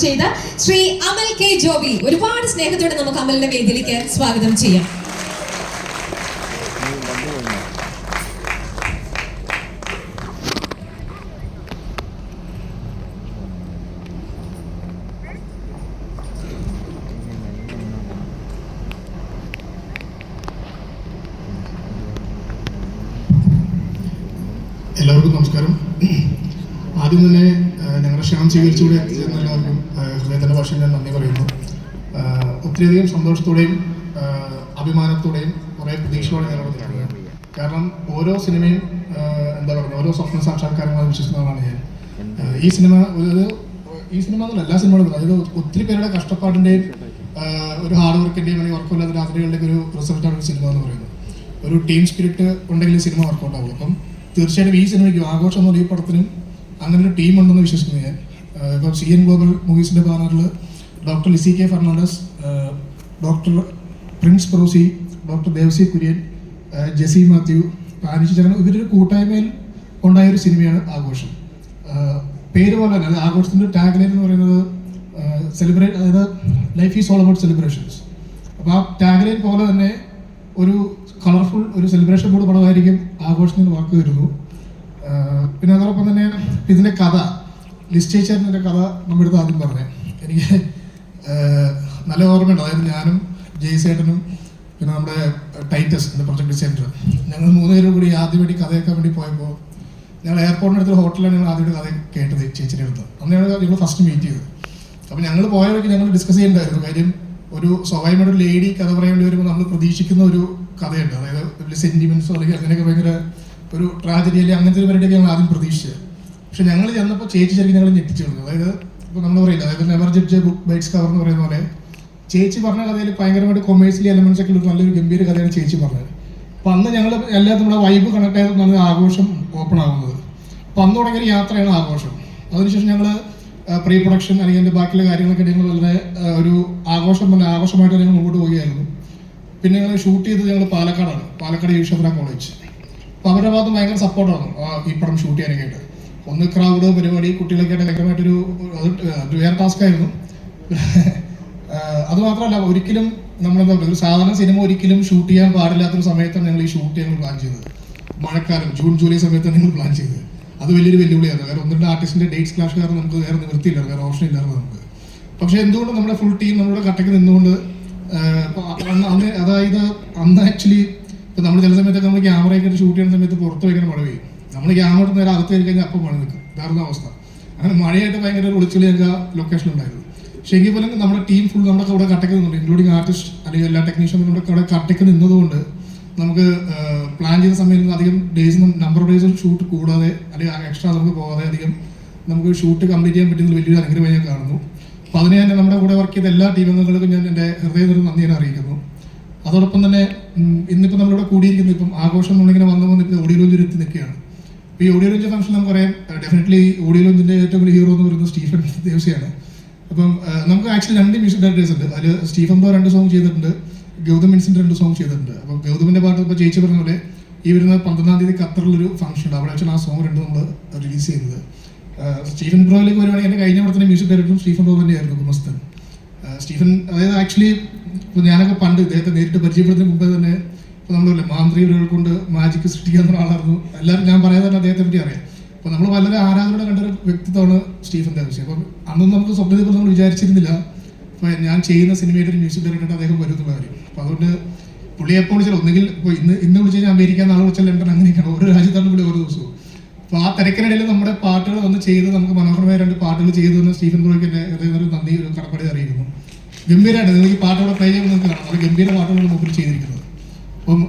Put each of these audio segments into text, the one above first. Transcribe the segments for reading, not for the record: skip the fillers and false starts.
ചെയ്ത ശ്രീ അമൽ കെ ജോബി. ഒരുപാട് സ്നേഹത്തോടെ നമുക്ക് അമലിന്റെ വേദിയിലേക്ക് സ്വാഗതം ചെയ്യാം. എല്ലാവർക്കും നമസ്കാരം. ആദ്യം തന്നെ ഞങ്ങളുടെ ക്ഷണം സ്വീകരിച്ചുകൂടെ എത്തിച്ചെന്ന എല്ലാവർക്കും ഹൃദയത്തിൻ്റെ ഭാഷയിൽ ഞാൻ നന്ദി പറയുന്നു. ഒത്തിരിയധികം സന്തോഷത്തോടെയും അഭിമാനത്തോടെയും കുറേ പ്രതീക്ഷയോടെ ഞങ്ങളോട് നിൽക്കുന്നത്. കാരണം ഓരോ സിനിമയും എന്താ പറയുക, ഓരോ സ്വപ്ന സാക്ഷാത്കാരങ്ങളെ വിശ്വസിക്കുന്നതാണ് ഞാൻ. ഈ സിനിമ എന്നല്ല, എല്ലാ സിനിമകളും അതായത് ഒത്തിരി പേരുടെ കഷ്ടപ്പാടിൻ്റെയും ഒരു ഹാർഡ് വർക്കിൻ്റെയും അല്ലെങ്കിൽ വർക്കില്ലാത്ത രാത്രികളുടെയൊക്കെ ഒരു റിസൾട്ടാണ് ഒരു സിനിമ എന്ന് പറയുന്നത്. ഒരു ടീം സ്പിരിറ്റ് ഉണ്ടെങ്കിൽ സിനിമ വർക്കൗട്ട് ആകും. അപ്പം തീർച്ചയായിട്ടും ഈ സിനിമയ്ക്കും ആഘോഷം എന്നുള്ള ഈ പടത്തിനും അങ്ങനെ ഒരു ടീം ഉണ്ടെന്ന് വിശ്വസിക്കുന്നു ഞാൻ. ഇപ്പം CN ഗ്ലോബൽ മൂവീസിൻ്റെ ബാനറിൽ doctor Lizy K Fernandez, doctor Prince Prosy, doctor Devasy Kurian, Jessy Mathew, Panish Charan, ഇവരൊരു കൂട്ടായ്മയിൽ ഉണ്ടായൊരു സിനിമയാണ് ആഘോഷം. പേര് പോലെ തന്നെ അത് ആഘോഷത്തിൻ്റെ ടാഗ് ലൈൻ എന്ന് പറയുന്നത് സെലിബ്രേറ്റ്, അതായത് life is all about celebrations. അപ്പോൾ ആ ടാഗ് ലൈൻ പോലെ തന്നെ ഒരു കളർഫുൾ ഒരു സെലിബ്രേഷൻ ബോർഡ് പടമായിരിക്കും ആഘോഷത്തിന് വാക്ക് വരുന്നു. പിന്നെ അതോടൊപ്പം തന്നെ ഇതിൻ്റെ കഥ ലിസ്റ്റ് ചേച്ചേട്ടൻ്റെ കഥ നമ്മുടെ അടുത്ത് ആദ്യം പറഞ്ഞേ. എനിക്ക് നല്ല ഓർമ്മയുണ്ട്. അതായത് ഞാനും ജെയ്സേട്ടനും പിന്നെ നമ്മുടെ ടൈറ്റസ് എൻ്റെ പ്രൊജക്ട് ഡിസൈനർ, ഞങ്ങൾ 3 പേരും കൂടി ആദ്യമായിട്ട് കഥയൊക്കെ വേണ്ടി പോയപ്പോൾ ഞങ്ങൾ എയർപോർട്ടിനടുത്ത് ഹോട്ടലിലാണ് ഞങ്ങൾ ആദ്യമായിട്ട് കഥ കേട്ടത് ചേച്ചിയുടെ അടുത്ത്. അന്നാണ് ഞങ്ങൾ ഫസ്റ്റ് മീറ്റ് ചെയ്തത്. അപ്പോൾ ഞങ്ങൾ പോയ വഴിക്ക് ഞങ്ങൾ ഡിസ്കസ് ചെയ്യേണ്ടായിരുന്നു കാര്യം. ഒരു സ്വാഭാവികമായിട്ട് ഒരു ലേഡി കഥ പറയാൻ വേണ്ടി വരുമ്പോൾ നമ്മൾ പ്രതീക്ഷിക്കുന്ന ഒരു കഥയുണ്ട്, അതായത് വലിയ സെന്റിമെന്റ്സോ അല്ലെങ്കിൽ അങ്ങനെയൊക്കെ ഭയങ്കര ഒരു ട്രാജഡി അല്ലെങ്കിൽ അങ്ങനത്തെ ഒരു പരിപാടിയൊക്കെ ഞങ്ങൾ ആദ്യം പ്രതീക്ഷിച്ചത്. പക്ഷെ ഞങ്ങൾ ചെന്നപ്പോൾ ചേച്ചി ശരിക്കും ഞങ്ങൾ ഞെട്ടിച്ചു കൊടുക്കും. അതായത് ഇപ്പോൾ നമ്മൾ പറയില്ല, അതായത് never judge a book by its cover എന്ന് പറയുന്ന പോലെ ചേച്ചി പറഞ്ഞ കഥയിൽ ഭയങ്കരമായിട്ട് കൊമേഴ്സ്യലി എലമെന്റ്സ് ഒക്കെ ഉള്ള നല്ലൊരു ഗംഭീര കഥയാണ് ചേച്ചി പറഞ്ഞത്. അപ്പോൾ അന്ന് ഞങ്ങൾ എല്ലാത്തും നമ്മുടെ വൈബ് കണക്ട് ആയതുകൊണ്ടാണ് ആഘോഷം ഓപ്പൺ ആകുന്നത്. അപ്പോൾ അന്ന് തുടങ്ങിയ യാത്രയാണ് ആഘോഷം. അതിനുശേഷം ഞങ്ങൾ പ്രീ പ്രൊഡക്ഷൻ അല്ലെങ്കിൽ അതിൻ്റെ ബാക്കിയുള്ള കാര്യങ്ങളൊക്കെ ഞങ്ങൾ വളരെ ഒരു ആഘോഷമായിട്ട് ഞങ്ങൾ മുമ്പോട്ട് പോവുകയായിരുന്നു. പിന്നെ ഞങ്ങൾ ഷൂട്ട് ചെയ്തത് ഞങ്ങൾ പാലക്കാടാണ്, പാലക്കാട് യൂഷഫ്ര കോളേജ്. അപ്പോൾ അവരുടെ ഭാഗത്ത് ഭയങ്കര സപ്പോർട്ടാണ് ഈ പടം ഷൂട്ട് ചെയ്യാനൊക്കെ ആയിട്ട്. ഒന്ന് ക്രൗഡ് പരിപാടി കുട്ടികളൊക്കെ ആയിട്ട് ഭയങ്കരമായിട്ടൊരു അത് വേറെ ടാസ്ക് ആയിരുന്നു. അതുമാത്രമല്ല, ഒരിക്കലും നമ്മളെന്താ പറയുക, ഒരു സാധാരണ സിനിമ ഒരിക്കലും ഷൂട്ട് ചെയ്യാൻ പാടില്ലാത്തൊരു സമയത്താണ് ഞങ്ങൾ ഈ ഷൂട്ട് ചെയ്യാൻ പ്ലാൻ ചെയ്തത്. മഴക്കാലം ജൂൺ ജൂലൈ സമയത്താണ് ഞങ്ങൾ പ്ലാൻ ചെയ്തത്. അത് വലിയൊരു വെല്ലുവിളിയായിരുന്നു. കാരണം 1-2 ആർട്ടിസ്റ്റിൻ്റെ ഡേറ്റ്സ് ക്ലാഷ് കാരണം നമുക്ക് വേറെ നിവൃത്തിയില്ലായിരുന്നു, വേറെ ഓപ്ഷൻ ഇല്ലായിരുന്നു നമുക്ക്. പക്ഷേ എന്തുകൊണ്ട് നമ്മുടെ ഫുൾ ടീം നമ്മുടെ കട്ടയ്ക്ക് നിന്നുകൊണ്ട് അതായത് അന്ന് ആക്ച്വലി ഇപ്പോൾ നമ്മൾ ചില സമയത്തൊക്കെ നമ്മൾ ക്യാമറയൊക്കെ ഷൂട്ട് ചെയ്യുന്ന സമയത്ത് പുറത്ത് ഭയങ്കര മഴ പെയ്യും. നമ്മൾ ക്യാമറ നേരെ അകത്ത് കയറി കഴിഞ്ഞാൽ അപ്പം മഴ നിൽക്കും, ഇതായിരുന്ന അവസ്ഥ. അങ്ങനെ മഴയായിട്ട് ഭയങ്കര ഒരു ഒളിച്ചുകളി ഞങ്ങൾക്ക് ആ ലൊക്കേഷനുണ്ടായിരുന്നു. പക്ഷേ എങ്കിൽ പോലും നമ്മുടെ ടീം ഫുൾ നമ്മുടെ അവിടെ കട്ടയ്ക്ക് നിന്നുണ്ട്, ഇൻക്ലൂഡിങ് ആർട്ടിസ്റ്റ് അല്ലെങ്കിൽ എല്ലാ ടെക്നീഷ്യനും നമ്മുടെ അവിടെ കട്ടയ്ക്ക് നിന്നതുകൊണ്ട് നമുക്ക് പ്ലാൻ ചെയ്ത സമയത്ത് അധികം നമ്പർ ഓഫ് ഡേയ്സ് ഷൂട്ട് കൂടാതെ അല്ലെങ്കിൽ എക്സ്ട്രാ നമുക്ക് പോകാതെ അധികം നമുക്ക് ഷൂട്ട് കംപ്ലീറ്റ് ചെയ്യാൻ പറ്റുന്ന വലിയൊരു അനുഗ്രഹമായി ഞാൻ കാണുന്നു. അപ്പോൾ അതിന് ഞാൻ നമ്മുടെ കൂടെ വർക്ക് ചെയ്ത എല്ലാ ടീം അംഗങ്ങൾക്കും ഞാൻ എൻ്റെ ഹൃദയത്തിൽ നന്ദി ഞാൻ അറിയിക്കുന്നു. അതോടൊപ്പം തന്നെ ഇന്നിപ്പോൾ നമ്മളിവിടെ കൂടിയിരിക്കുന്നു, ഇപ്പം ആഘോഷം നമ്മളിങ്ങനെ വന്ന് ഇപ്പോൾ ഓഡിയോ ലോഞ്ചിൽ എത്തി നിൽക്കുകയാണ്. ഇപ്പോൾ ഈ ഓഡിയോ ലോഞ്ച് ഫംഗ്ഷൻ നമുക്കറിയാം, ഡെഫിനറ്റ്ലി ഓഡിയോ ലോഞ്ചിൻ്റെ ഏറ്റവും വലിയ ഹീറോ എന്ന് പറയുന്നത് സ്റ്റീഫൻ ദേവസിയാണ്. അപ്പം നമുക്ക് ആക്ച്വലി 2 മ്യൂസിക് ഡയറക്ടേഴ്സ് ഉണ്ട്. അതിൽ സ്റ്റീഫൻ 2 സോങ് ചെയ്തിട്ടുണ്ട്, ഗൗതം മിൻസിൻ്റെ 2 സോങ് ചെയ്തിട്ടുണ്ട്. അപ്പോൾ ഗൗതമിൻ്റെ പാട്ട് ഇപ്പോൾ ചേച്ചി പറഞ്ഞ പോലെ ഈ വരുന്ന 12-ാം തീയതി ഖത്തറിലൊരു ഫംഗ്ഷൻ ഉണ്ട്, അവിടെ വെച്ചാണ് ആ സോങ് 2 നമ്മൾ റിലീസ് ചെയ്യുന്നത്. സ്റ്റീഫൻ ബ്രോയിലേക്ക് വരുവാണെങ്കിൽ എൻ്റെ കഴിഞ്ഞ പടത്തിൻ്റെ മ്യൂസിക് ഡയറക്ടറും സ്റ്റീഫൻ ബ്രോ തന്നെയായിരുന്നു, ഗുമസ്തൻ. സ്റ്റീഫൻ അതായത് ആക്ച്വലി ഇപ്പോൾ ഞാനൊക്കെ പണ്ട് ഇദ്ദേഹത്തെ നേരിട്ട് പരിചയപ്പെടുന്നതിന് മുമ്പേ തന്നെ ഇപ്പോൾ നമ്മളല്ലേ മാന്ത്രികകൾ കൊണ്ട് മാജിക്ക് സൃഷ്ടിക്കാവുന്ന ആളായിരുന്നു. എല്ലാവരും ഞാൻ പറയാതെ തന്നെ അദ്ദേഹത്തെ പറ്റി അറിയാം. അപ്പോൾ നമ്മൾ വളരെ ആരാധനയോടെ കണ്ടൊരു വ്യക്തിത്വമാണ് സ്റ്റീഫൻ ദേവസി. അപ്പം അന്നൊന്നും നമുക്ക് സ്വപ്നത്തിൽ നമ്മൾ വിചാരിച്ചിരുന്നില്ല ഇപ്പോൾ ഞാൻ ചെയ്യുന്ന സിനിമയുടെ ഒരു മ്യൂസിക് ഡയറക്ടർ അദ്ദേഹം വരുന്നുള്ള കാര്യം. അപ്പോൾ അതുകൊണ്ട് പുള്ളിയെ എപ്പോൾ വിളിച്ചാൽ ഒന്നുകിൽ ഇപ്പോൾ ഇന്ന് വിളിച്ച് കഴിഞ്ഞാൽ അമേരിക്ക, നാളെ വിളിച്ചാൽ ലണ്ടൻ, അങ്ങനെയൊക്കെയാണ് ഓരോ രാജ്യത്താണ് പുള്ളി ഓരോ ദിവസവും. അപ്പോൾ ആ തിരക്കിനിടയിൽ നമ്മുടെ പാട്ടുകൾ വന്ന് ചെയ്ത് നമുക്ക് മനോഹരമായ 2 പാട്ടുകൾ ചെയ്തു തന്ന സ്റ്റീഫൻ ബ്രോയ്ക്ക് എൻ്റെ ഹൃദയം നന്ദി, ഒരു കടപ്പാട് അറിയിക്കുന്നു. ഗംഭീരമായിട്ട് നിങ്ങൾക്ക് ഈ പാട്ടുകളെ പ്ലേ ചെയ്യുമ്പോൾ നിങ്ങൾക്ക് കാണാം, നല്ല ഗംഭീര പാട്ടുകൾ മുമ്പിൽ ചെയ്തിരിക്കുന്നത്. അപ്പം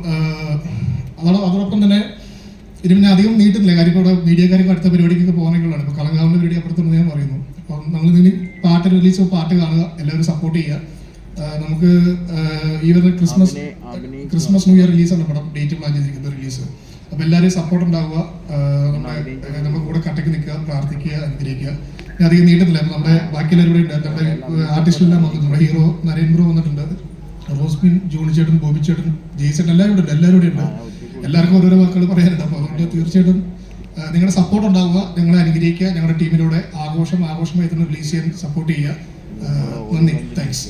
അതോടൊപ്പം തന്നെ ഇത് പിന്നെ അധികം നീട്ടുന്നില്ല കാര്യം. ഇപ്പോൾ ഇവിടെ മീഡിയക്കാർക്ക് അടുത്ത പരിപാടിക്കൊക്കെ പോകാനൊക്കെയുള്ളതാണ്. ഇപ്പോൾ കളങ്കാവിൻ്റെ പരിപാടി അപ്പുറത്തുണ്ടെന്ന് ഞാൻ പറയുന്നു. അപ്പം നമ്മൾ ഇതിന് പാട്ട് റിലീസ് പാട്ട് കാണുക, എല്ലാവരും സപ്പോർട്ട് ചെയ്യുക. നമുക്ക് ഈ വരുന്ന ക്രിസ്മസ് ന്യൂ ഇയർ റിലീസാണ് പടം ഡേറ്റ് പ്ലാൻ ചെയ്തിരിക്കുന്നത് റിലീസ്. അപ്പോൾ എല്ലാവരെയും സപ്പോർട്ട് ഉണ്ടാവുക, നമ്മുടെ കൂടെ കട്ടയ്ക്ക് നിൽക്കുക, പ്രാർത്ഥിക്കുക, അനുഗ്രഹിക്കുക. ഞാൻ അധികം നീട്ടുന്നില്ല. അപ്പോൾ നമ്മുടെ ബാക്കിയെല്ലാവരും കൂടെ ഉണ്ട്, നമ്മുടെ ആർട്ടിസ്റ്റിലെല്ലാം വന്നിട്ടുണ്ട്. നമ്മുടെ ഹീറോ നരേൻ ബ്രോ വന്നിട്ടുണ്ട്, റോസ്മിൻ, ജോണി ചേട്ടൻ, ബോബി ചേട്ടൻ, ജെയ്സൺ എല്ലാവരും ഉണ്ട്, എല്ലാവരും കൂടെ ഉണ്ട്. എല്ലാവർക്കും ഓരോരോ വാക്കുകൾ പറയാനുണ്ട്. അപ്പോൾ അതുകൊണ്ട് തീർച്ചയായിട്ടും നിങ്ങളുടെ സപ്പോർട്ട് ഉണ്ടാവുക, നിങ്ങളെ അനുഗ്രഹിക്കുക, ഞങ്ങളുടെ ടീമിലൂടെ ആഘോഷമായി തന്നെ റിലീസ് ചെയ്യാൻ സപ്പോർട്ട് ചെയ്യുക. നന്ദി, താങ്ക്സ്.